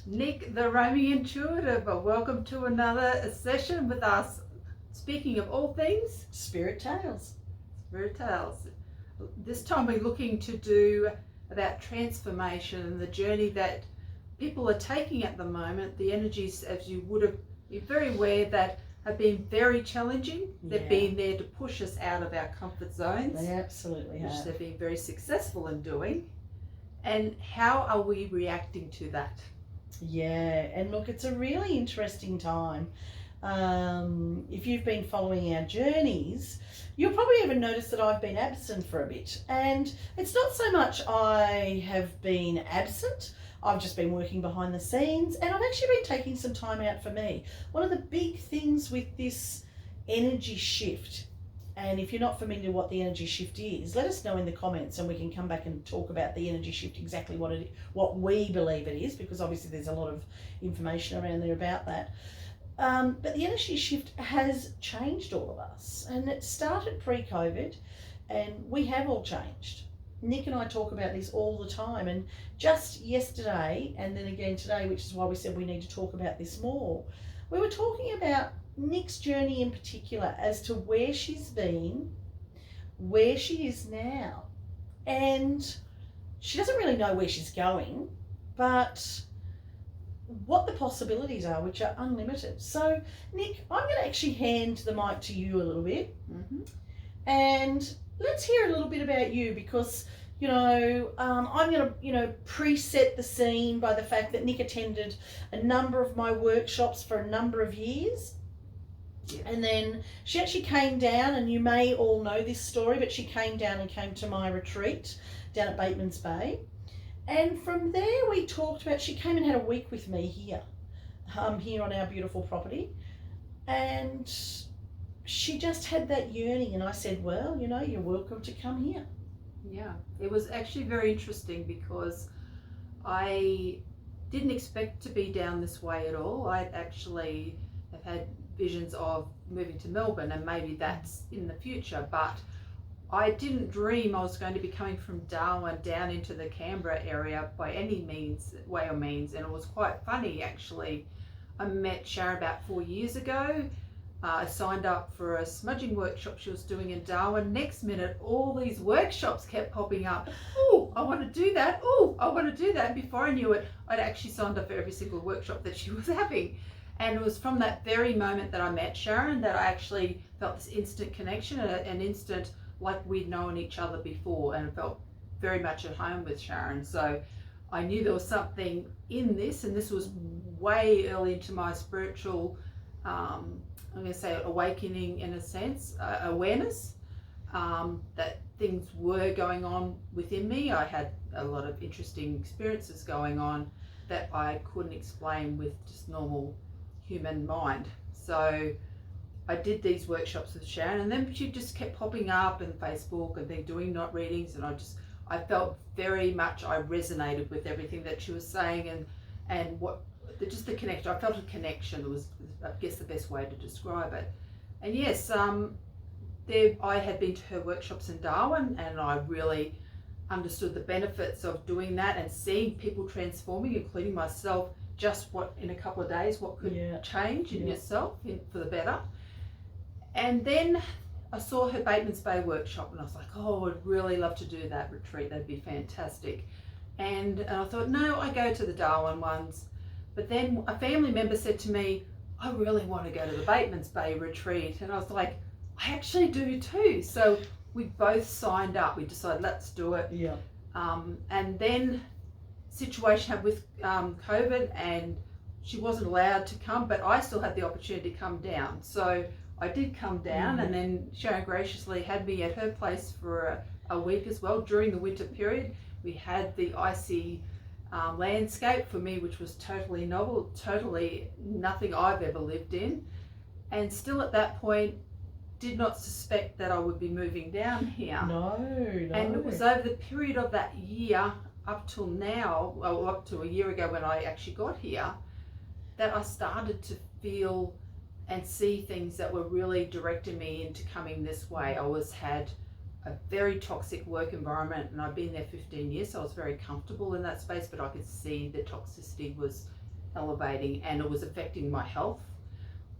Nick, the roaming intuitive. Welcome to another session with us, speaking of all things Spirit Tailz. Spirit Tailz. This time we're looking to do about transformation and the journey that people are taking at the moment. The energies, as you would have been very aware, that have been very challenging. They've been there to push us out of our comfort zones. They absolutely which have. they've been very successful in doing. And how are we reacting to that? Yeah, and look, it's a really interesting time. If you've been following our journeys, you'll probably even notice that I've been absent for a bit. And it's not so much I have been absent, I've just been working behind the scenes, and I've actually been taking some time out for me. One of the big things with this energy shift, and if you're not familiar what the energy shift is, let us know in the comments and we can come back and talk about the energy shift, exactly what we believe it is, because obviously there's a lot of information around there about that. But the energy shift has changed all of us, and it started pre-COVID, and we have all changed. Nick and I talk about this all the time, and just yesterday and then again today, which is why we said we need to talk about this more, we were talking about Nick's journey in particular as to where she's been, where she is now, and she doesn't really know where she's going, but what the possibilities are, which are unlimited. So Nick, I'm going to actually hand the mic to you a little bit, and let's hear a little bit about you, because I'm going to preset the scene by the fact that Nick attended a number of my workshops for a number of years. Yeah. And then she actually came down, and you may all know this story, but she came down and came to my retreat down at Bateman's Bay. And from there we talked about, she came and had a week with me here on our beautiful property. And she just had that yearning, and I said, well, you're welcome to come here. Yeah, it was actually very interesting because I didn't expect to be down this way at all. I actually have had visions of moving to Melbourne, and maybe that's in the future, but I didn't dream I was going to be coming from Darwin down into the Canberra area by any way or means. And it was quite funny, actually. I met Sharon about 4 years ago. I signed up for a smudging workshop she was doing in Darwin. Next minute, all these workshops kept popping up. Oh, I want to do that. Oh, I want to do that. And before I knew it, I'd actually signed up for every single workshop that she was having. And it was from that very moment that I met Sharon that I actually felt this instant connection, an instant like we'd known each other before, and felt very much at home with Sharon. So I knew there was something in this, and this was way early into my spiritual I'm going to say awakening, in a sense, awareness that things were going on within me. I had a lot of interesting experiences going on that I couldn't explain with just normal human mind. So I did these workshops with Sharon, and then she just kept popping up in Facebook and then doing night readings, and I felt very much I resonated with everything that she was saying, and just the connection. I felt a connection was, I guess, the best way to describe it. And yes, I had been to her workshops in Darwin, and I really understood the benefits of doing that and seeing people transforming, including myself, just in a couple of days, what could change in yourself for the better. And then I saw her Bateman's Bay workshop, and I was like, oh, I'd really love to do that retreat. That'd be fantastic. And I thought, no, I go to the Darwin ones. But then a family member said to me, I really want to go to the Bateman's Bay retreat. And I was like, I actually do too. So we both signed up. We decided, let's do it. Yeah. And then situation happened with COVID, and she wasn't allowed to come, but I still had the opportunity to come down. So I did come down, and then Sharon graciously had me at her place for a week as well during the winter period. We had the icy landscape for me, which was totally novel, totally nothing I've ever lived in, and still at that point did not suspect that I would be moving down here. No. And it was over the period of that year up till now, well, up to a year ago when I actually got here, that I started to feel and see things that were really directing me into coming this way. I had a very toxic work environment, and I've been there 15 years, so I was very comfortable in that space, but I could see the toxicity was elevating, and it was affecting my health.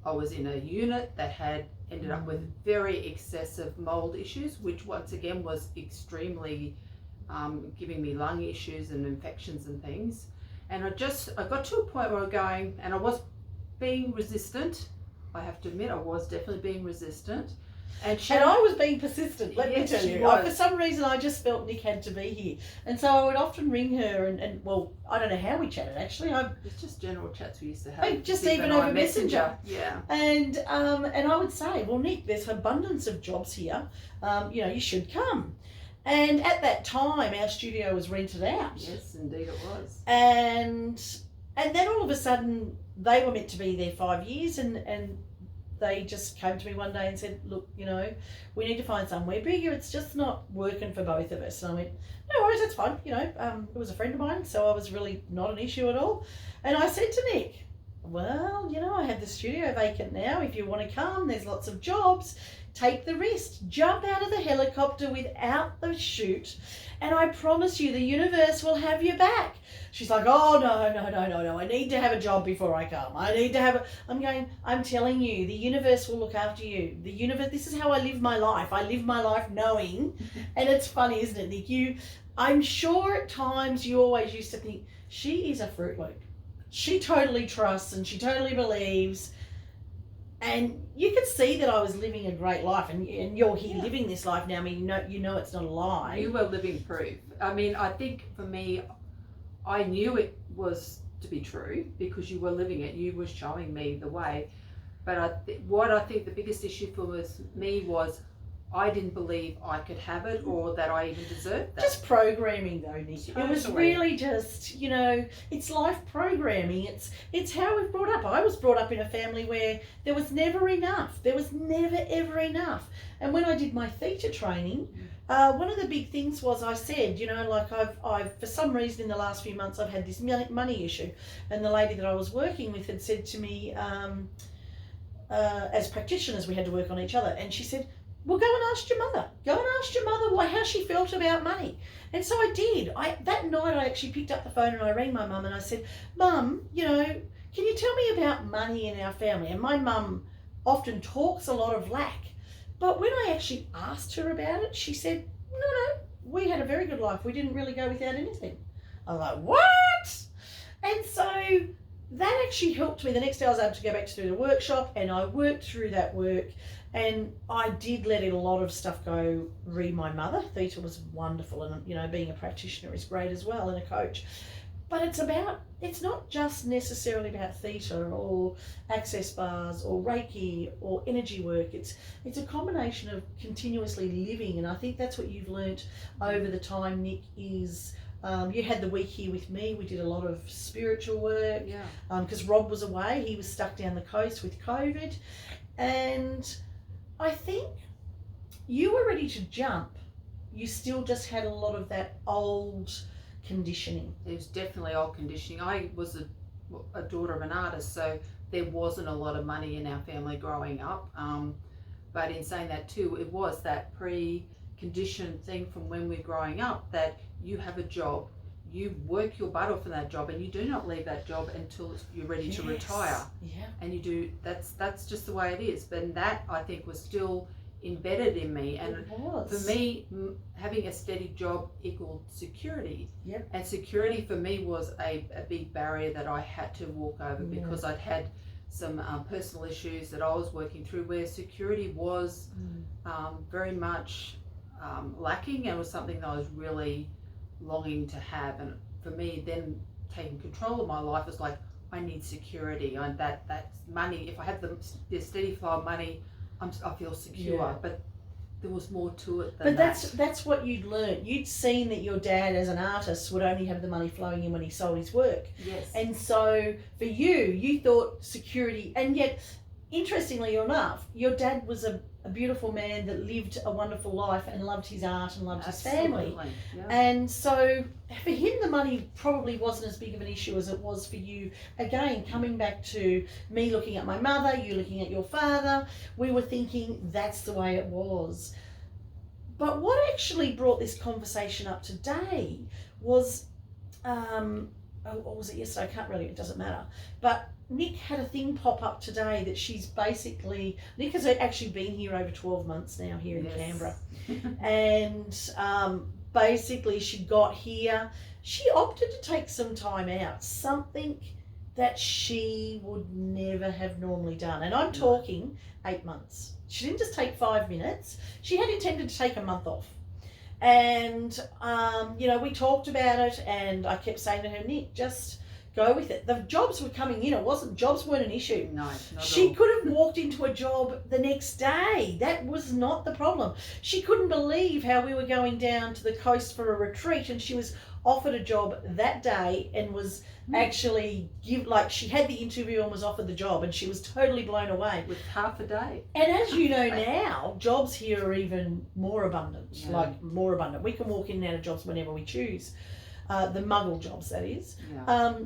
I was in a unit that had ended up with very excessive mold issues, which once again was extremely giving me lung issues and infections and things. And I got to a point where I was going, and I was being resistant. I have to admit, I was definitely being resistant. And I was being persistent, let me Yes, tell she you. was. For some reason, I just felt Nick had to be here. And so I would often ring her and well, I don't know how we chatted, actually. It's just general chats we used to have. Just even over Messenger. Yeah. And I would say, well, Nick, there's abundance of jobs here. You should come. And at that time, our studio was rented out. Yes, indeed it was. And then all of a sudden, they were meant to be there 5 years, and they just came to me one day and said, look, we need to find somewhere bigger. It's just not working for both of us. And I went, no worries, that's fine. It was a friend of mine, so I was really not an issue at all. And I said to Nick, well, I have the studio vacant now. If you want to come, there's lots of jobs. Take the risk. Jump out of the helicopter without the chute, and I promise you the universe will have your back. She's like, oh, no. I need to have a job before I come. I'm telling you, the universe will look after you. The universe, this is how I live my life. I live my life knowing, and it's funny, isn't it, Nick? I'm sure at times you always used to think, she is a Fruit Loop. She totally trusts and she totally believes. And you could see that I was living a great life, and you're here living this life now. I mean, you know it's not a lie. You were living proof. I mean, I think for me, I knew it was to be true because you were living it. You were showing me the way. But what I think the biggest issue for me was I didn't believe I could have it or that I even deserved that. Just programming though, Nick. Totally. It was really just, it's life programming. It's how we're brought up. I was brought up in a family where there was never enough. There was never ever enough. And when I did my theta training, one of the big things was I said, I've for some reason in the last few months I've had this money issue, and the lady that I was working with had said to me, as practitioners we had to work on each other, and she said, well, go and ask your mother. Go and ask your mother how she felt about money. And so I did. That night I actually picked up the phone and I rang my mum and I said, Mum, can you tell me about money in our family? And my mum often talks a lot of lack. But when I actually asked her about it, she said, no, we had a very good life. We didn't really go without anything. I was like, what? And so that actually helped me. The next day I was able to go back to do the workshop, and I worked through that work, and I did let a lot of stuff go re my mother. Theta was wonderful, and being a practitioner is great as well, and a coach. But it's not just necessarily about theta or access bars or Reiki or energy work. It's a combination of continuously living, and I think that's what you've learnt over the time, Nick, is you had the week here with me. We did a lot of spiritual work. Yeah. Because Rob was away. He was stuck down the coast with COVID. And I think you were ready to jump. You still just had a lot of that old conditioning. It was definitely old conditioning. I was a daughter of an artist, so there wasn't a lot of money in our family growing up. But in saying that too, it was that pre-conditioned thing from when we're growing up that you have a job, you work your butt off in that job, and you do not leave that job until you're ready to retire. Yeah. And you do, that's just the way it is. But that, I think, was still embedded in me. And it was. For me, having a steady job equaled security. Yep. And security for me was a big barrier that I had to walk over because I'd had some personal issues that I was working through where security was very much lacking, and was something that I was really longing to have. And for me, then taking control of my life was like, I need security, and that's money. If I have the steady flow of money, I feel secure. Yeah. But there was more to it than that. But that's what you'd learned. You'd seen that your dad as an artist would only have the money flowing in when he sold his work. Yes. And so for you thought security, and yet interestingly enough, your dad was a beautiful man that lived a wonderful life and loved his art and loved his family. Yeah. And so for him, the money probably wasn't as big of an issue as it was for you. Again, coming back to me looking at my mother, you looking at your father, we were thinking that's the way it was. But what actually brought this conversation up today was or was it yesterday? I can't really, it doesn't matter. But Nick had a thing pop up today that she's basically, Nick has actually been here over 12 months now here in Canberra. And basically she got here, she opted to take some time out, something that she would never have normally done. And I'm talking 8 months. She didn't just take 5 minutes. She had intended to take a month off. And, we talked about it, and I kept saying to her, Nick, just go with it. The jobs were coming in. Jobs weren't an issue. No, not She at all. could have walked into a job the next day. That was not the problem. She couldn't believe how we were going down to the coast for a retreat, and she was offered a job that day and was actually she had the interview and was offered the job, and she was totally blown away. With half a day. And as you know now, jobs here are even more abundant, more abundant. We can walk in and out of jobs whenever we choose. The muggle jobs, that is. Yeah.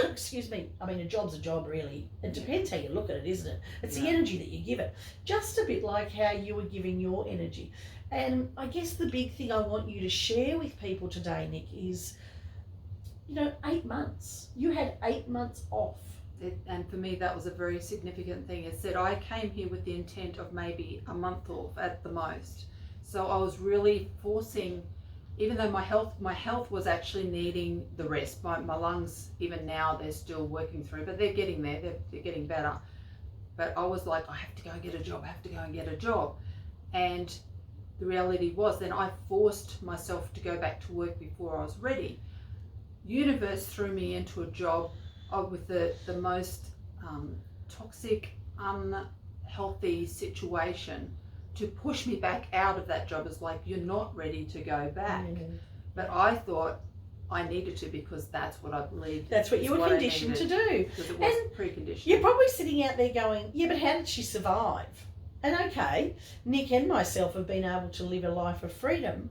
Excuse me. I mean, a job's a job, really. It depends how you look at it, isn't it? It's the energy that you give it. Just a bit like how you were giving your energy. And I guess the big thing I want you to share with people today, Nick, is, 8 months. You had 8 months off. And for me, that was a very significant thing. It said I came here with the intent of maybe a month off at the most. So I was really forcing, even though my health was actually needing the rest. My lungs, even now, they're still working through, but they're getting there. They're getting better. But I was like, I have to go and get a job. And the reality was then I forced myself to go back to work before I was ready. Universe threw me into a job with the most toxic, unhealthy situation to push me back out of that job. It's like, you're not ready to go back. But I thought I needed to, because that's what I believed. That's what you were conditioned to do. Because it was preconditioned. You're probably sitting out there going, yeah, but how did she survive? And okay, Nick and myself have been able to live a life of freedom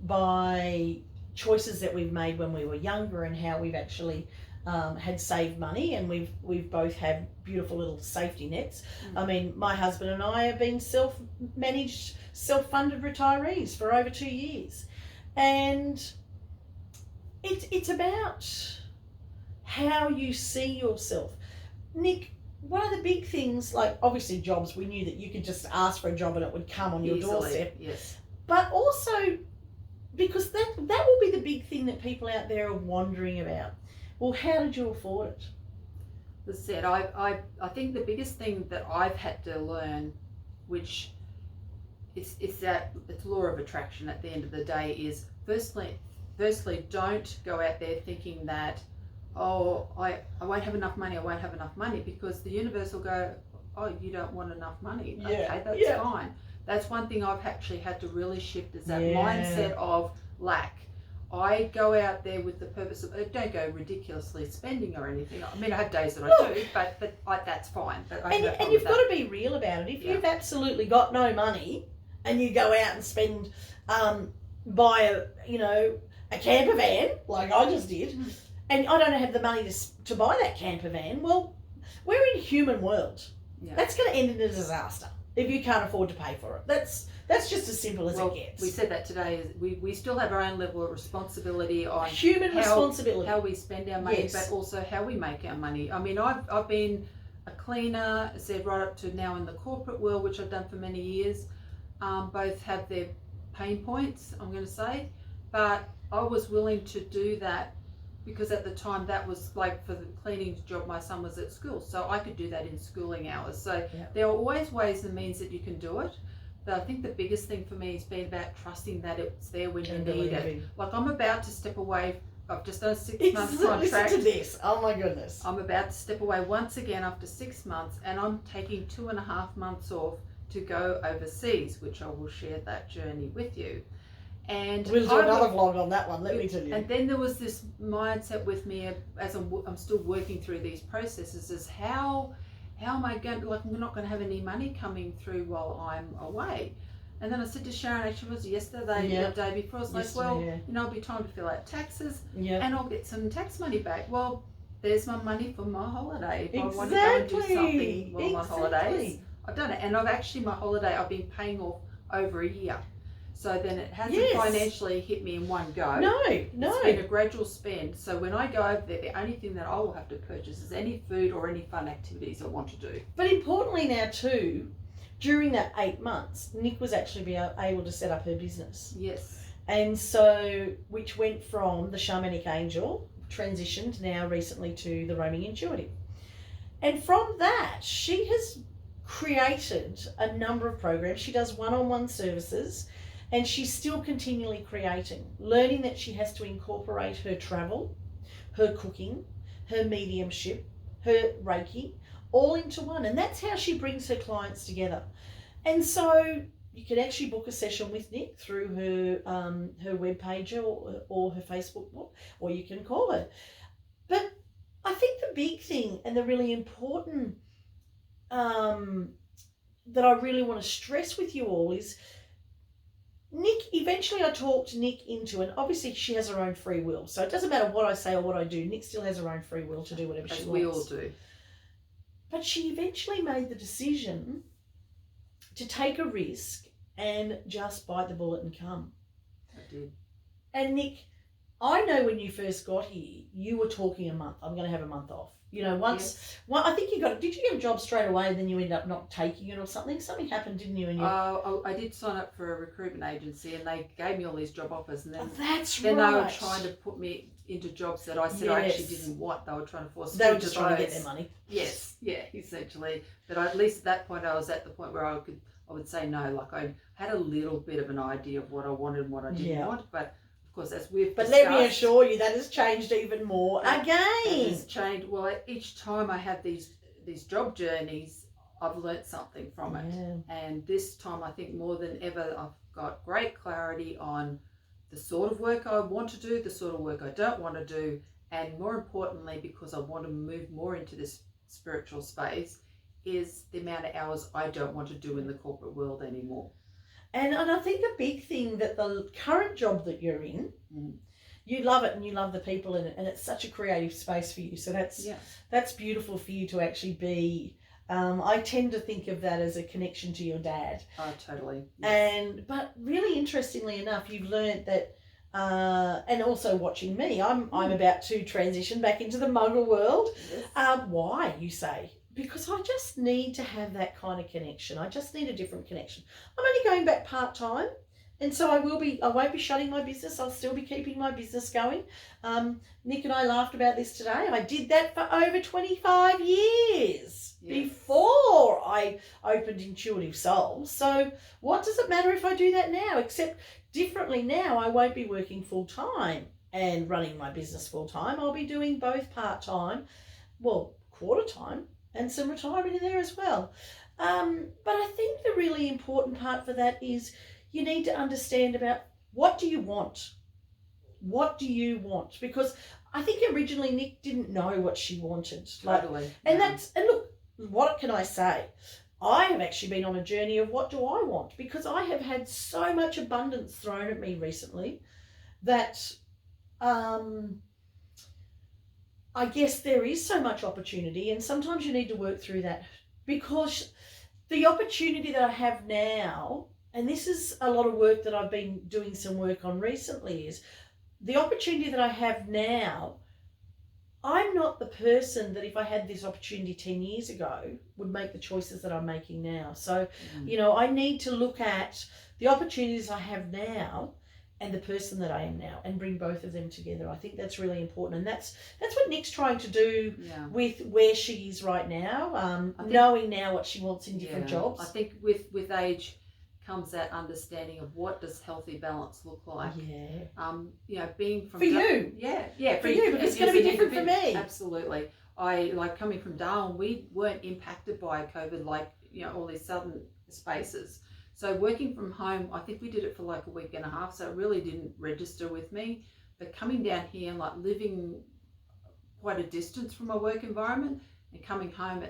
by choices that we've made when we were younger, and how we've actually had saved money, and we've both had beautiful little safety nets. I mean, my husband and I have been self-managed, self-funded retirees for over 2 years. And it's about how you see yourself. Nick, one of the big things, like obviously jobs, we knew that you could just ask for a job and it would come on your doorstep. Yes. But also, because that will be the big thing that people out there are wondering about. Well, how did you afford it? As I said, I think the biggest thing that I've had to learn, which is that it's law of attraction at the end of the day, is firstly, don't go out there thinking that, oh, I won't have enough money, because the universe will go, oh, you don't want enough money. Okay, that's fine. That's one thing I've actually had to really shift, is that mindset of lack. I go out there with the purpose of, don't go ridiculously spending or anything. I mean, I have days that I do, but that's fine. But and you've got to be real about it. If you've absolutely got no money and you go out and spend, buy a camper van, like I just did, and I don't have the money to buy that camper van, well, we're in a human world. Yeah. That's going to end in a disaster if you can't afford to pay for it. That's just as simple as it gets. We said that today. Is we still have our own level of responsibility on responsibility, how we spend our money, but also how we make our money. I mean, I've been a cleaner, said right up to now in the corporate world, which I've done for many years. Both have their pain points, I'm going to say, but I was willing to do that because at the time that was like for the cleaning job, my son was at school, so I could do that in schooling hours. So there are always ways and means that you can do it. But I think the biggest thing for me has been about trusting that it's there when you need it. Like I'm about to step away. I've just done a 6 month contract. Listen to this. Oh my goodness. I'm about to step away once again after 6 months, and I'm taking 2.5 months off to go overseas, which I will share that journey with you. And we'll do another vlog on that one, let me tell you. And then there was this mindset with me as I'm still working through these processes, is how am I going to, like, we're not going to have any money coming through while I'm away. And then I said to Sharon, actually it was yesterday, the day before, I was like, well, it'll be time to fill out taxes and I'll get some tax money back. Well, there's my money for my holiday. If I want to go and do something while my holidays, I've done it. And my holiday, I've been paying off over a year. So then it hasn't Yes. financially hit me in one go. No. It's been a gradual spend. So when I go over there, the only thing that I will have to purchase is any food or any fun activities I want to do. But importantly now too, during that 8 months, Nick was actually able to set up her business. Yes. And so, which went from the Shamanic Angel, transitioned now recently to the Roaming Intuitive. And from that, she has created a number of programs. She does one-on-one services, and she's still continually creating, learning that she has to incorporate her travel, her cooking, her mediumship, her Reiki, all into one. And that's how she brings her clients together. And so you can actually book a session with Nick through her webpage or her Facebook, or you can call her. But I think the big thing and the really important that I really want to stress with you all is Nick, eventually I talked Nick into, and obviously she has her own free will, so it doesn't matter what I say or what I do, Nick still has her own free will to do whatever she wants. We all do. But she eventually made the decision to take a risk and just bite the bullet and come. I did. And Nick, I know when you first got here, you were talking a month. I'm going to have a month off. You know, well, I think did you get a job straight away and then you ended up not taking it or something? Something happened, didn't you? I did sign up for a recruitment agency and they gave me all these job offers, and then, then they were trying to put me into jobs that I said I actually didn't want. They were trying to force me. They were just trying to get their money. Yes, yeah, essentially. But at least at that point I was at the point where I would say no. Like I had a little bit of an idea of what I wanted and what I didn't want, but of course, as we've discussed, let me assure you that has changed even more again. It has changed. Well, each time I have these job journeys, I've learnt something from it. And this time, I think more than ever, I've got great clarity on the sort of work I want to do, the sort of work I don't want to do, and more importantly, because I want to move more into this spiritual space, is the amount of hours I don't want to do in the corporate world anymore. And I think a big thing that the current job that you're in, you love it and you love the people in it, and it's such a creative space for you. So that's beautiful for you to actually be. I tend to think of that as a connection to your dad. Oh, totally. Yes. But really interestingly enough, you've learnt that, and also watching me, I'm about to transition back into the Muggle world. Yes. Why, you say? Because I just need to have that kind of connection. I just need a different connection. I'm only going back part-time, and so I won't be shutting my business. I'll still be keeping my business going. Nick and I laughed about this today. I did that for over 25 years before I opened Intuitive Soul. So what does it matter if I do that now? Except differently now, I won't be working full-time and running my business full-time. I'll be doing both part-time, quarter-time, and some retirement in there as well. But I think the really important part for that is you need to understand about what do you want? What do you want? Because I think originally Nick didn't know what she wanted. Totally. And look, what can I say? I have actually been on a journey of what do I want? Because I have had so much abundance thrown at me recently that I guess there is so much opportunity, and sometimes you need to work through that, because the opportunity that I have now, and this is a lot of work that I've been doing some work on recently, is the opportunity that I have now. I'm not the person that if I had this opportunity 10 years ago would make the choices that I'm making now. So, I need to look at the opportunities I have now and the person that I am now, and bring both of them together. I think that's really important, and that's what Nick's trying to do with where she is right now, knowing now what she wants in different jobs. I think with age comes that understanding of what does healthy balance look like. Being from for you, for you, because it's going to be different for me. Absolutely. I like coming from Darwin. We weren't impacted by COVID like all these southern spaces. So working from home, I think we did it for like a week and a half, so it really didn't register with me. But coming down here and like living quite a distance from my work environment and coming home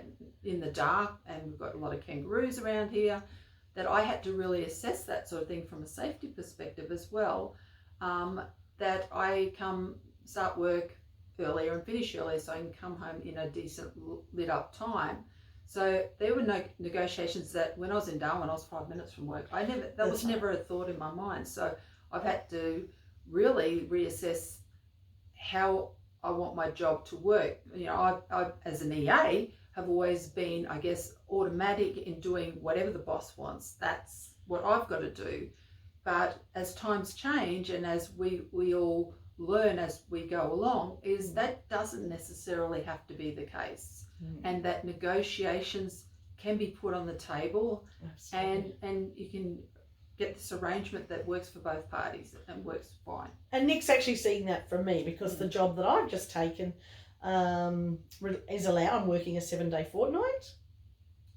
in the dark, and we've got a lot of kangaroos around here, that I had to really assess that sort of thing from a safety perspective as well, that I start work earlier and finish earlier so I can come home in a decent lit up time. So there were no negotiations that when I was in Darwin, I was 5 minutes from work. That was never a thought in my mind. So I've had to really reassess how I want my job to work. You know, I as an EA have always been, I guess, automatic in doing whatever the boss wants. That's what I've got to do. But as times change and as we all learn as we go along, is that doesn't necessarily have to be the case. And that negotiations can be put on the table. Absolutely. and you can get this arrangement that works for both parties and works fine. And Nick's actually seeing that from me because the job that I've just taken is I'm working a 7-day fortnight.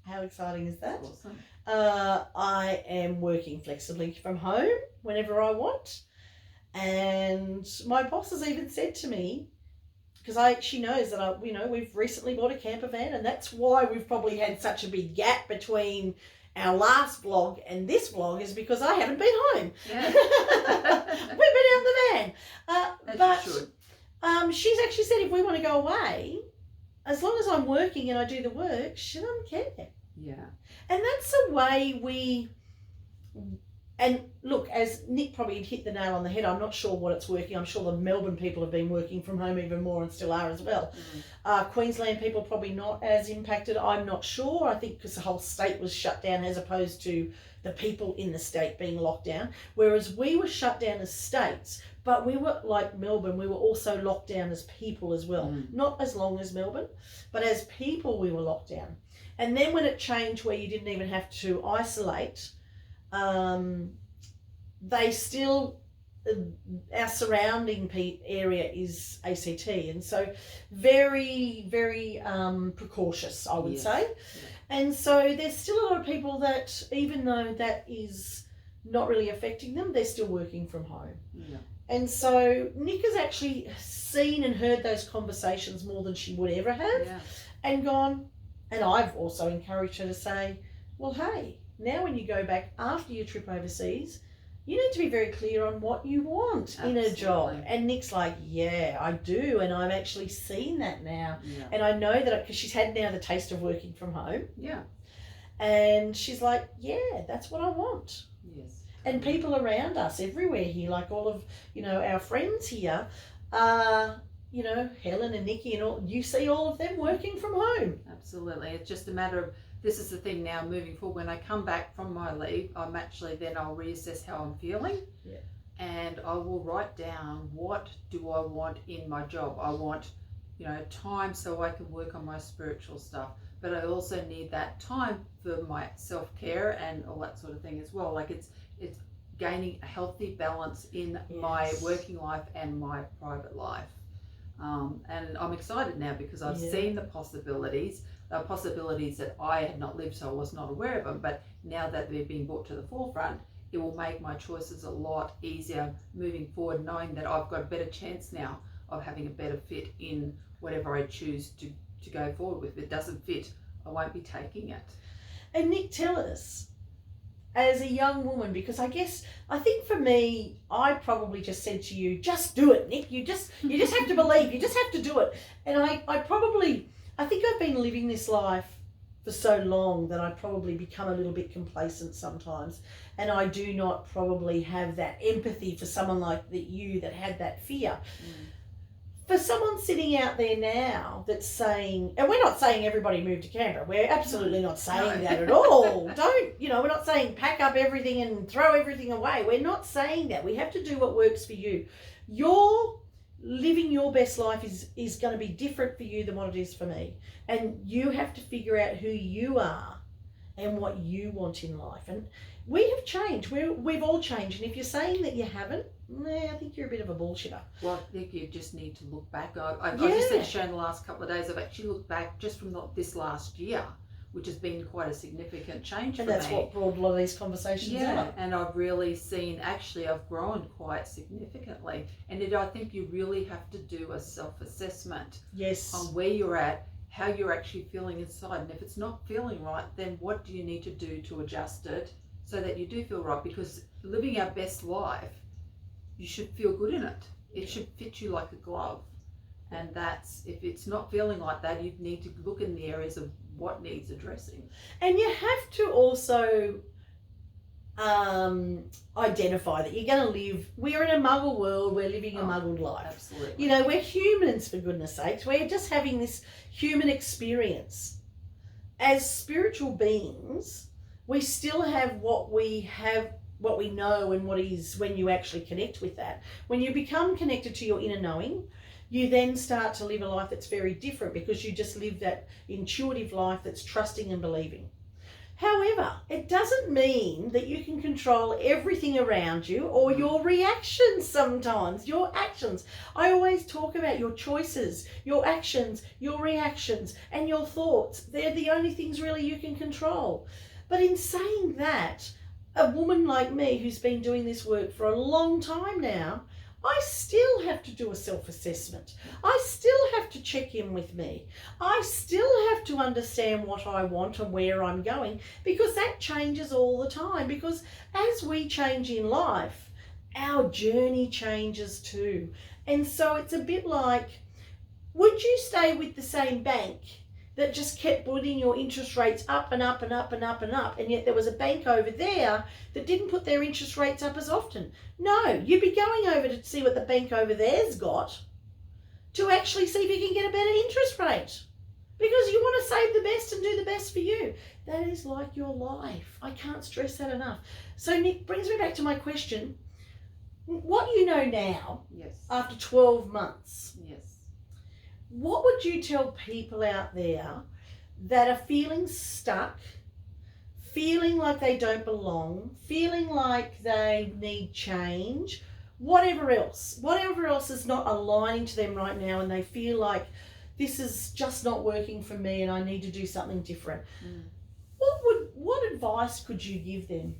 How exciting is that? That's awesome. I am working flexibly from home whenever I want. And my boss has even said to me, because she knows that we've recently bought a camper van, and that's why we've probably had such a big gap between our last vlog and this vlog, is because I haven't been home. Yeah. We've been out in the van. As you should. She's actually said if we want to go away, as long as I'm working and I do the work, she doesn't care. Yeah. And that's the way and look, as Nick probably hit the nail on the head, I'm not sure what it's working. I'm sure the Melbourne people have been working from home even more and still are as well. Queensland people probably not as impacted. I'm not sure. I think because the whole state was shut down as opposed to the people in the state being locked down. Whereas we were shut down as states, but we were, like Melbourne, we were also locked down as people as well. Not as long as Melbourne, but as people we were locked down. And then when it changed where you didn't even have to isolate, they still, our surrounding area is ACT, and so very, very precautious, I would say. Yeah. And so there's still a lot of people that, even though that is not really affecting them, they're still working from home. Yeah. And so Nick has actually seen and heard those conversations more than she would ever have, and gone, and I've also encouraged her to say, well, hey, now when you go back after your trip overseas, you need to be very clear on what you want in a job. And Nick's like, yeah, I do. And I've actually seen that now. Yeah. And I know that because she's had now the taste of working from home. Yeah. And she's like, yeah, that's what I want. Yes. And people around us everywhere here, like all of, our friends here, Helen and Nikki and all, you see all of them working from home. Absolutely. It's just a matter of, this is the thing now moving forward. When I come back from my leave, I'll reassess how I'm feeling. Yeah. And I will write down, what do I want in my job? I want, time so I can work on my spiritual stuff. But I also need that time for my self-care and all that sort of thing as well. Like it's gaining a healthy balance in my working life and my private life. And I'm excited now because I've seen the possibilities that I had not lived, so I was not aware of them. But now that they're being brought to the forefront, it will make my choices a lot easier moving forward, knowing that I've got a better chance now of having a better fit in whatever I choose to go forward with. If it doesn't fit, I won't be taking it. And Nick, tell us, as a young woman, because I think for me, I probably just said to you, just do it, Nick. You just have to believe. You just have to do it. And I think I've been living this life for so long that I probably become a little bit complacent sometimes. And I do not probably have that empathy for someone like you that had that fear. For someone sitting out there now that's saying, and we're not saying everybody move to Canberra. We're absolutely not saying that at all. We're not saying pack up everything and throw everything away. We're not saying that. We have to do what works for you. Living your best life is going to be different for you than what it is for me. And you have to figure out who you are and what you want in life. And we have changed. We've all changed. And if you're saying that you haven't, I think you're a bit of a bullshitter. Well, I think you just need to look back. I've just said shown the last couple of days, I've actually looked back just from this last year, which has been quite a significant change for me. And that's what brought a lot of these conversations up. And I've really seen, I've grown quite significantly. And I think you really have to do a self-assessment on where you're at, how you're actually feeling inside. And if it's not feeling right, then what do you need to do to adjust it so that you do feel right? Because living our best life, you should feel good in it. It should fit you like a glove. And if it's not feeling like that, you need to look in the areas of what needs addressing. And you have to also identify that you're going to live, we're in a muggle world, we're living a muggled life. Absolutely. You know, we're humans, for goodness sakes. We're just having this human experience. As spiritual beings, we still have what we know, and what is when you actually connect with that. When you become connected to your inner knowing, you then start to live a life that's very different, because you just live that intuitive life that's trusting and believing. However, it doesn't mean that you can control everything around you, or your reactions sometimes, your actions. I always talk about your choices, your actions, your reactions, and your thoughts. They're the only things really you can control. But in saying that, a woman like me who's been doing this work for a long time now, I still have to do a self-assessment. I still have to check in with me. I still have to understand what I want and where I'm going, because that changes all the time. Because as we change in life, our journey changes too. And so it's a bit like, would you stay with the same bank that just kept putting your interest rates up and up and up and up and up, and yet there was a bank over there that didn't put their interest rates up as often? No, you'd be going over to see what the bank over there's got, to actually see if you can get a better interest rate, because you want to save the best and do the best for you. That is like your life. I can't stress that enough. So Nick, brings me back to my question. What you know now, Yes. after 12 months, Yes. what would you tell people out there that are feeling stuck, feeling like they don't belong, feeling like they need change, whatever else is not aligning to them right now, and they feel like this is just not working for me and I need to do something different? What advice could you give them?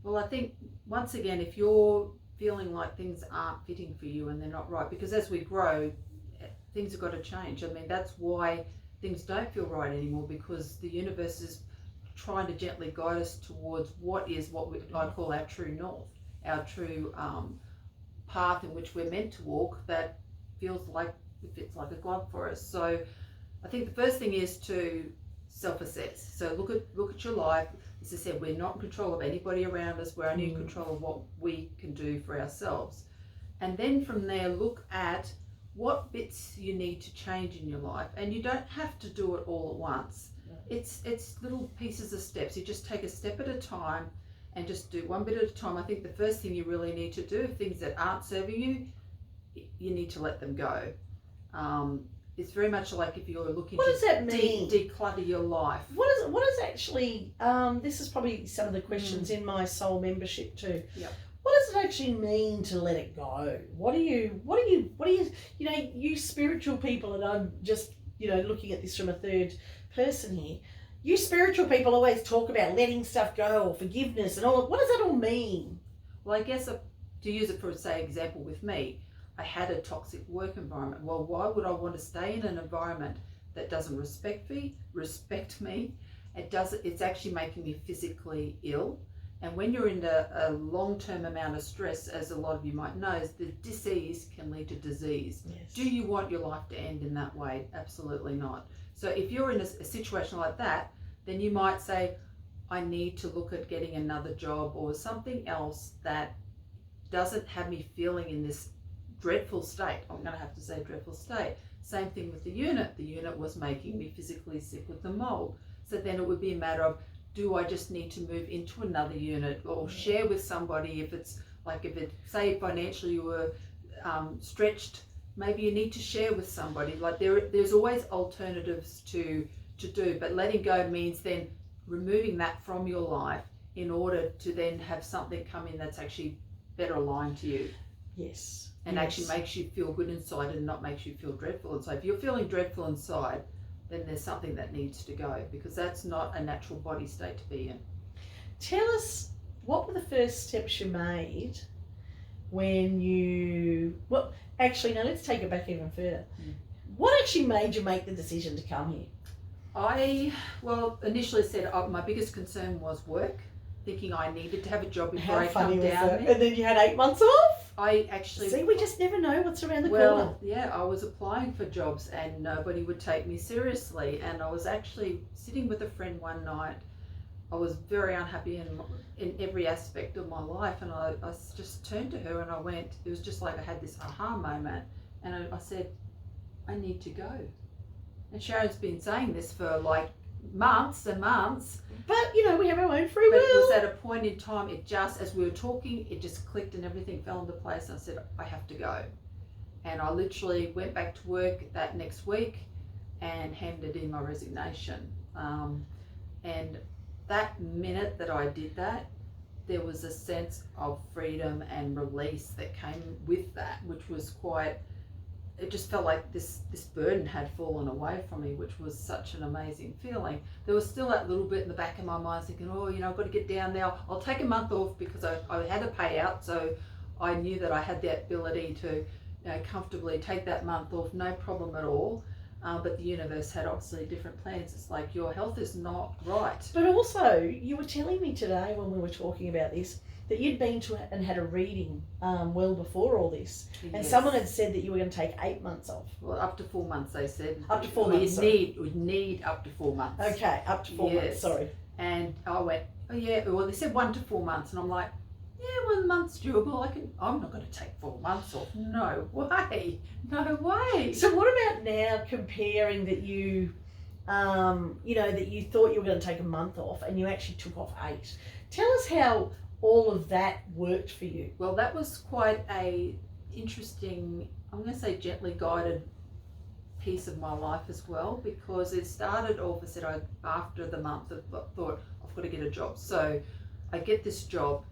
Well, I think, once again, if you're feeling like things aren't fitting for you and they're not right, because as we grow, things have got to change. I mean, that's why things don't feel right anymore, because the universe is trying to gently guide us towards what I call our true north, our true path in which we're meant to walk, that feels like it fits like a glove for us. So I think the first thing is to self-assess. So look at your life. As I said, we're not in control of anybody around us. We're only in control of what we can do for ourselves. And then from there, look at what bits you need to change in your life. And you don't have to do it all at once. It's little pieces of steps. You just take a step at a time and just do one bit at a time. I think the first thing you really need to do, things that aren't serving you, you need to let them go. It's very much like if you're looking What does that mean? Declutter your life. What is actually, this is probably some of the questions in my soul membership too. Yep. What does it actually mean to let it go? What do you, you spiritual people, and I'm just, looking at this from a third person here. You spiritual people always talk about letting stuff go or forgiveness and all. What does that all mean? Well, I guess to use it for, say, example with me, I had a toxic work environment. Well, why would I want to stay in an environment that doesn't respect me? It's actually making me physically ill. And when you're in a long-term amount of stress, as a lot of you might know, the disease can lead to disease. Yes. Do you want your life to end in that way? Absolutely not. So if you're in a situation like that, then you might say, I need to look at getting another job or something else that doesn't have me feeling in this dreadful state. I'm going to have to say dreadful state. Same thing with the unit. The unit was making me physically sick with the mold. So then it would be a matter of, do I just need to move into another unit or share with somebody? If it's say financially you were stretched, maybe you need to share with somebody. Like there's always alternatives to do, but letting go means then removing that from your life in order to then have something come in that's actually better aligned to you. Yes. And actually makes you feel good inside and not makes you feel dreadful inside. If you're feeling dreadful inside, then there's something that needs to go, because that's not a natural body state to be in. Tell us, what were the first steps you made when you... Well, actually, no, let's take it back even further. What actually made you make the decision to come here? I initially said my biggest concern was work, thinking I needed to have a job before I come down there. And then you had 8 months off? I actually... See, we just never know what's around the Well, corner. yeah, I was applying for jobs and nobody would take me seriously. And I was actually sitting with a friend one night. I was very unhappy in every aspect of my life. And I just turned to her and I went, it was just like I had this aha moment. And I said, I need to go. And Sharon's been saying this for like months and months. But, you know, we have our own free will. But it was at a point in time, it just, as we were talking, it just clicked and everything fell into place. And I said, I have to go. And I literally went back to work that next week and handed in my resignation. And that minute that I did that, there was a sense of freedom and release that came with that, which was quite, it just felt like this burden had fallen away from me, which was such an amazing feeling. There was still that little bit in the back of my mind thinking, oh, you know, I've got to get down there. I'll take a month off because I had a payout, so I knew that I had the ability to, you know, comfortably take that month off, no problem at all. But the universe had obviously different plans. It's like, your health is not right. But also, you were telling me today when we were talking about this, that you'd been to and had a reading well before all this. And Yes. someone had said that you were going to take 8 months off. Well, up to 4 months, they said. Up to 4 months, Would need up to 4 months. Okay, up to 4 months, Yes. sorry. And I went, oh yeah, well they said 1 to 4 months, and I'm like, yeah, 1 month's doable. I'm not going to take 4 months off. No way, no way. So what about now comparing that you, you know, that you thought you were going to take a month off and you actually took off 8. Tell us how all of that worked for you. Well, that was quite a interesting, I'm going to say gently guided piece of my life as well, because it started off, I said, after the month, I thought I've got to get a job. So I get this job.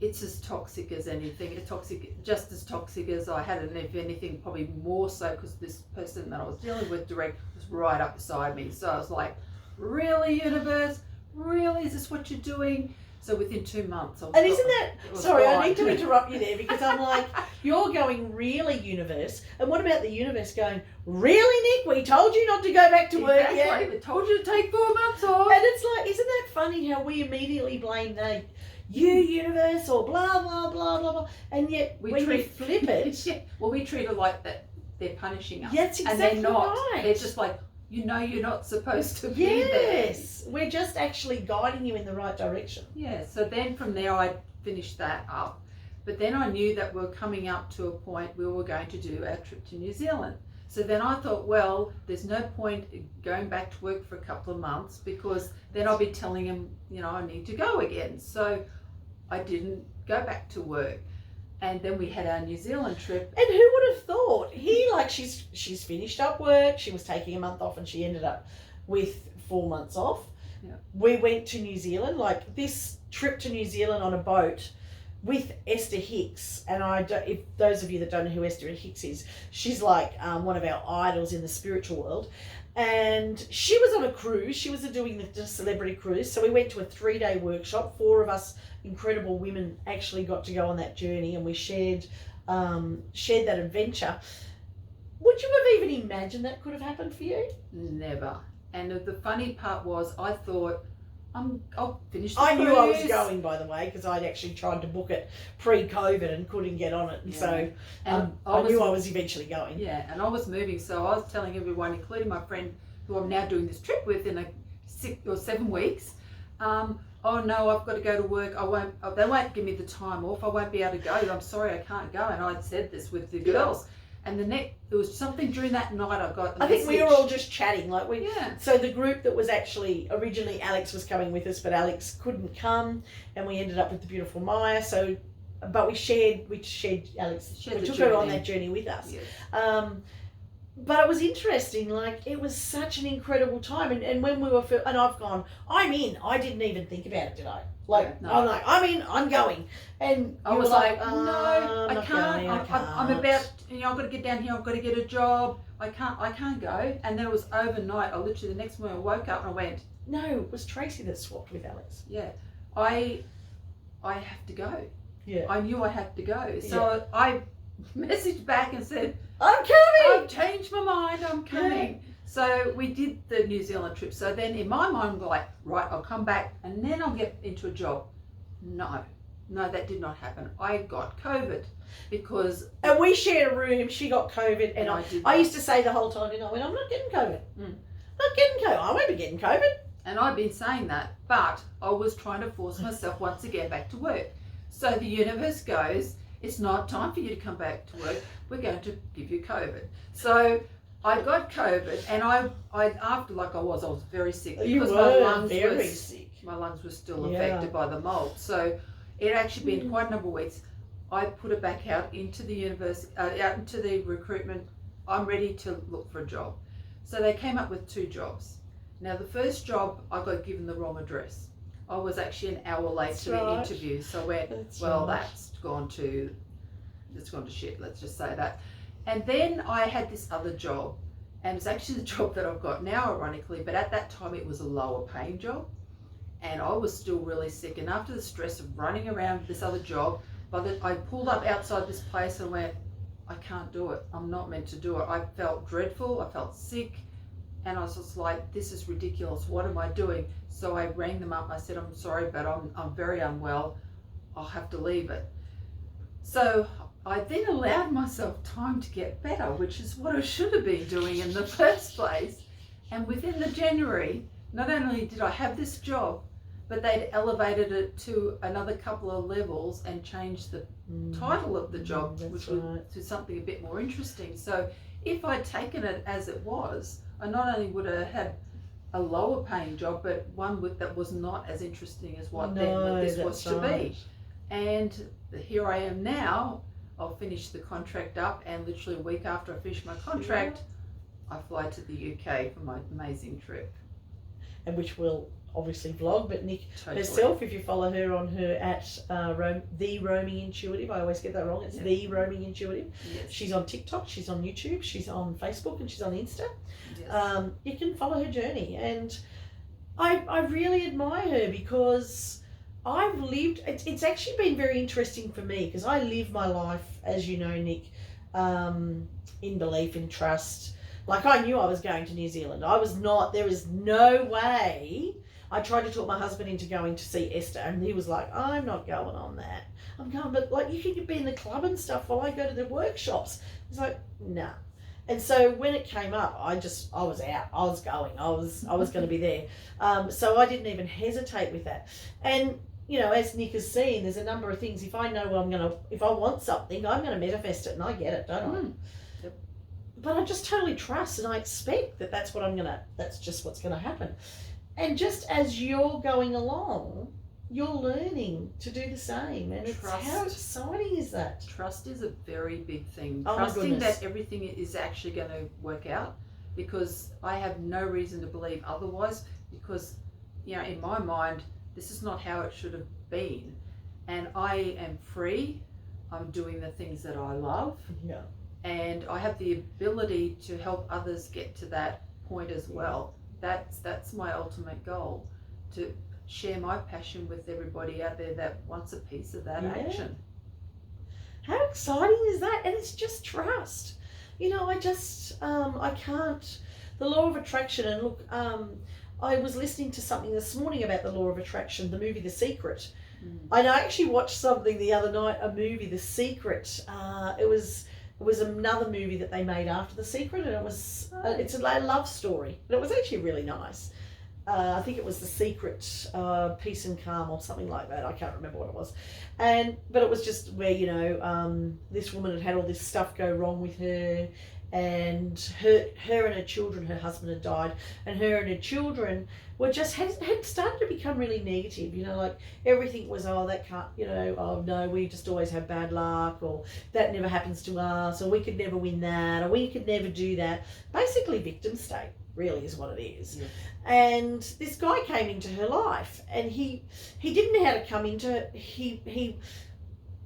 It's as toxic as anything. It's toxic, just as toxic as I had, and if anything, probably more so, because this person that I was dealing with direct was right up beside me. So I was like, really, universe? Really? Is this what you're doing? So within 2 months, I was And isn't that, sorry, gone. I need to interrupt you there because I'm like, you're going, really, universe? And what about the universe going, really, Nick? We told you not to go back to work Exactly. yet. They told you to take 4 months off. And it's like, isn't that funny how we immediately blame the universe or blah, blah, blah, blah, blah. And yet when we flip it. Yeah. Well, we treat it like that they're punishing us. That's exactly and they're not. right. They're just like, you know, you're not supposed to be Yes, we're just actually guiding you in the right direction. there. Yeah, so then from there I finished that up. But then I knew that we're coming up to a point where we were going to do our trip to New Zealand. So then I thought, well, there's no point going back to work for a couple of months, because then I'll be telling him, you know, I need to go again. So I didn't go back to work. And then we had our New Zealand trip. And who would have thought? She's finished up work, she was taking a month off, and she ended up with 4 months off. Yeah. We went to New Zealand, like this trip to New Zealand on a boat with Esther Hicks. And if those of you that don't know who Esther Hicks is, she's like one of our idols in the spiritual world. And she was on a cruise. She was doing the celebrity cruise. So we went to a 3-day workshop. 4 of us incredible women actually got to go on that journey, and we shared that adventure. Would you have even imagined that could have happened for you? Never. And the funny part was, I thought, I'll finish the I knew I was cruise. going, by the way, because I'd actually tried to book it pre-COVID and couldn't get on it. And Yeah. So And I knew I was eventually going. Yeah, and I was moving, so I was telling everyone, including my friend who I'm now doing this trip with in 6 or 7 weeks, oh no, I've got to go to work. They won't give me the time off. I won't be able to go. I'm sorry, I can't go. And I'd said this with the girls. And there was something during that night I got I think we were all just chatting, like we. Yeah. So the group that was actually originally Alex was coming with us, but Alex couldn't come, and we ended up with the beautiful Maya. So, but we shared Alex. Shared we the took her on journey. that journey with us. Yes. But it was interesting. Like, it was such an incredible time, and when we were and I've gone, I'm in. I didn't even think about it, did I? Like, No. I'm like, I'm in. I'm going. And I you was were like, "Oh, no, I'm I not can't. going, I can't." I'm about, you know, I've got to get down here. I've got to get a job. I can't go. And then it was overnight. I literally, the next morning I woke up and I went, No, it was Tracy that swapped with Alex. yeah, I have to go. Yeah. I knew I had to go. So I messaged back and said, I'm coming. I've changed my mind, I'm coming. So we did the New Zealand trip. So then in my mind, I'm like, right, I'll come back and then I'll get into a job. No, No, that did not happen. I got COVID because... And we shared a room, she got COVID, and I used to say the whole time, I'm not getting COVID. Not getting COVID. I won't be getting COVID. And I've been saying that, but I was trying to force myself once again back to work. So the universe goes, it's not time for you to come back to work. We're going to give you COVID. So I got COVID, and I after I was very sick because my lungs were still affected by the mold. So it actually been quite a number of weeks. I put it back out into the university, out into the recruitment. I'm ready to look for a job. So they came up with 2 jobs. Now the first job, I got given the wrong address. I was actually an hour late to the interview. So I went, that's gone to shit, let's just say that. And then I had this other job, and it's actually the job that I've got now, ironically, but at that time it was a lower paying job. And I was still really sick. And after the stress of running around this other job, I pulled up outside this place and went, I can't do it. I'm not meant to do it. I felt dreadful. I felt sick. And I was just like, this is ridiculous. What am I doing? So I rang them up. I said, I'm sorry, but I'm very unwell. I'll have to leave it. So I then allowed myself time to get better, which is what I should have been doing in the first place. And within the January, not only did I have this job, but they'd elevated it to another couple of levels and changed the title of the job, which was to something a bit more interesting. So if I'd taken it as it was, I not only would have had a lower paying job, but one that was not as interesting as what this was to be. And here I am now. I'll finish the contract up, and literally a week after I finish my contract, I fly to the UK for my amazing trip. And which will obviously vlog, but Nick herself, if you follow her on her at The Roaming Intuitive, I always get that wrong, it's The Roaming Intuitive. Yes. She's on TikTok, she's on YouTube, she's on Facebook, and she's on Insta. Yes. You can follow her journey, and I really admire her because I've lived, it's actually been very interesting for me because I live my life, as you know, Nick, in belief, in trust. Like, I knew I was going to New Zealand. There was no way. I tried to talk my husband into going to see Esther, and he was like, I'm not going on that. I'm going, but like, you can be in the club and stuff while I go to the workshops. It's like, nah. And so when it came up, I was out. I was going. I was going to be there. So I didn't even hesitate with that. And as Nick has seen, there's a number of things. If I know if I want something, I'm going to manifest it, and I get it, don't I? Yep. But I just totally trust, and I expect that that's just what's going to happen. And just as you're going along, you're learning to do the same. And how exciting is that? Trust is a very big thing. Oh, trusting that everything is actually going to work out, because I have no reason to believe otherwise, because, in my mind, this is not how it should have been. And I am free. I'm doing the things that I love. Yeah. And I have the ability to help others get to that point as well. That's my ultimate goal, to share my passion with everybody out there that wants a piece of that action. How exciting is that? And it's just trust. I can't, the law of attraction, and look, I was listening to something this morning about the law of attraction, the movie The Secret. I actually watched something the other night, a movie, The Secret. It was another movie that they made after The Secret, and it's a love story. And it was actually really nice. I think it was The Secret, Peace and Calm, or something like that. I can't remember what it was. But it was just where, this woman had all this stuff go wrong with her, and her and her children, her husband had died, and her and her children were just had started to become really negative. Like everything was, that can't, oh no, we just always have bad luck, or that never happens to us, or we could never win that, or we could never do that. Basically victim state really is what it is. Yeah. And this guy came into her life, and he didn't know how to come into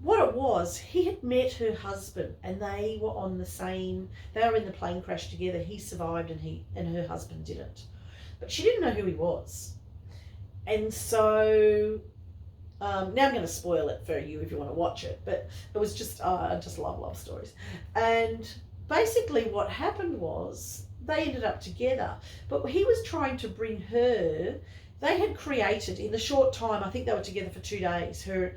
what it was, he had met her husband, and they were in the plane crash together. He survived, and her husband didn't. But she didn't know who he was. And so, now I'm going to spoil it for you if you want to watch it, but it was just, I just love stories. And basically what happened was, they ended up together, but he was trying to bring her they had created, in the short time, I think they were together for 2 days. Her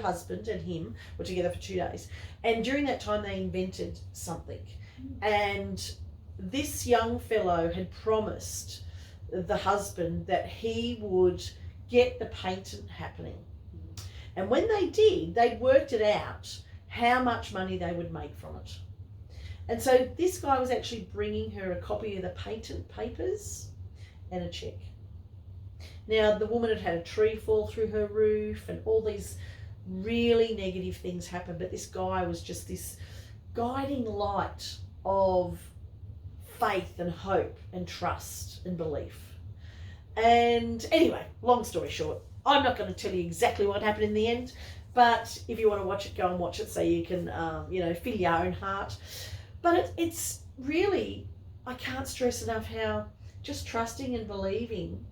husband and him were together for 2 days. And during that time, they invented something. And this young fellow had promised the husband that he would get the patent happening. And when they did, they'd worked it out how much money they would make from it. And so this guy was actually bringing her a copy of the patent papers and a check. Now, the woman had had a tree fall through her roof and all these really negative things happened, but this guy was just this guiding light of faith and hope and trust and belief. And anyway, long story short, I'm not going to tell you exactly what happened in the end, but if you want to watch it, go and watch it so you can, fill your own heart. But it's really, I can't stress enough how just trusting and believing.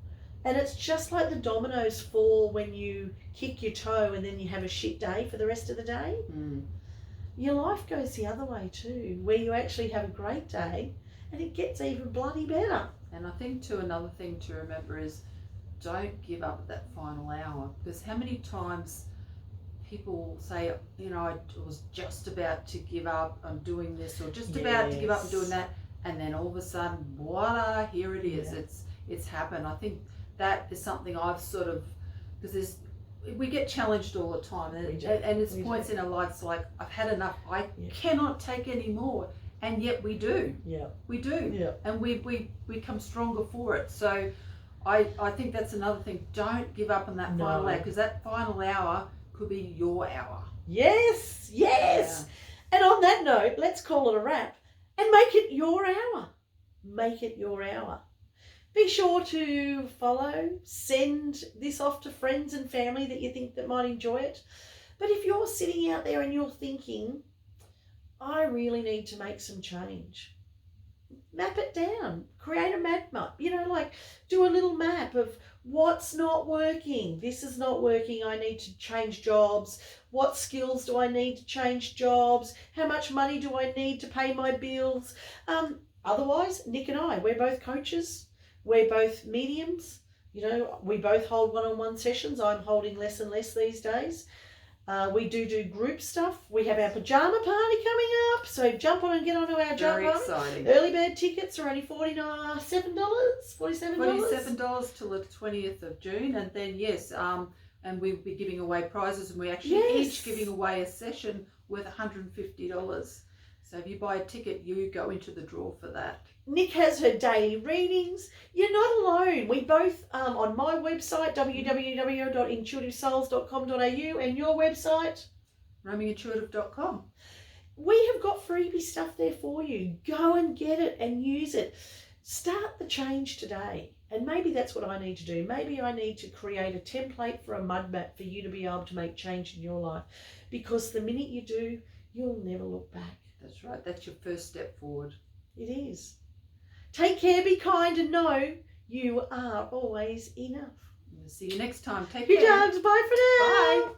And it's just like the dominoes fall when you kick your toe and then you have a shit day for the rest of the day. Your life goes the other way too, where you actually have a great day and it gets even bloody better. And I think too, another thing to remember is don't give up at that final hour, because how many times people say, I was just about to give up on doing this, or just about to give up on doing that, and then all of a sudden, voila, here it is. Yeah. It's happened. I think that is something I've sort of, because we get challenged all the time, and it's points in our lives like, I've had enough, I cannot take any more, and yet we do. We do, and we come stronger for it. So I think that's another thing. Don't give up on that final hour, because that final hour could be your hour. Yes. Yeah. And on that note, let's call it a wrap and make it your hour. Make it your hour. Be sure to follow, send this off to friends and family that you think that might enjoy it. But if you're sitting out there and you're thinking, I really need to make some change, map it down, create a map, do a little map of what's not working. This is not working. I need to change jobs. What skills do I need to change jobs? How much money do I need to pay my bills? Otherwise, Nick and I, we're both coaches. We're both mediums. We both hold one-on-one sessions. I'm holding less and less these days. We do group stuff. We have our pajama party coming up, so jump on and get onto our jump. Very exciting. Early bird tickets are only $47 till the 20th of June, and then and we'll be giving away prizes, and we're actually each giving away a session worth $150. So if you buy a ticket, you go into the draw for that. Nick has her daily readings. You're not alone. We both, on my website, www.intuitivesouls.com.au, and your website, roamingintuitive.com. We have got freebie stuff there for you. Go and get it and use it. Start the change today. And maybe that's what I need to do. Maybe I need to create a template for a mud map for you to be able to make change in your life. Because the minute you do, you'll never look back. That's right. That's your first step forward. It is. Take care, be kind, and know you are always enough. See you next time. Take Good care. dogs. Bye for now. Bye.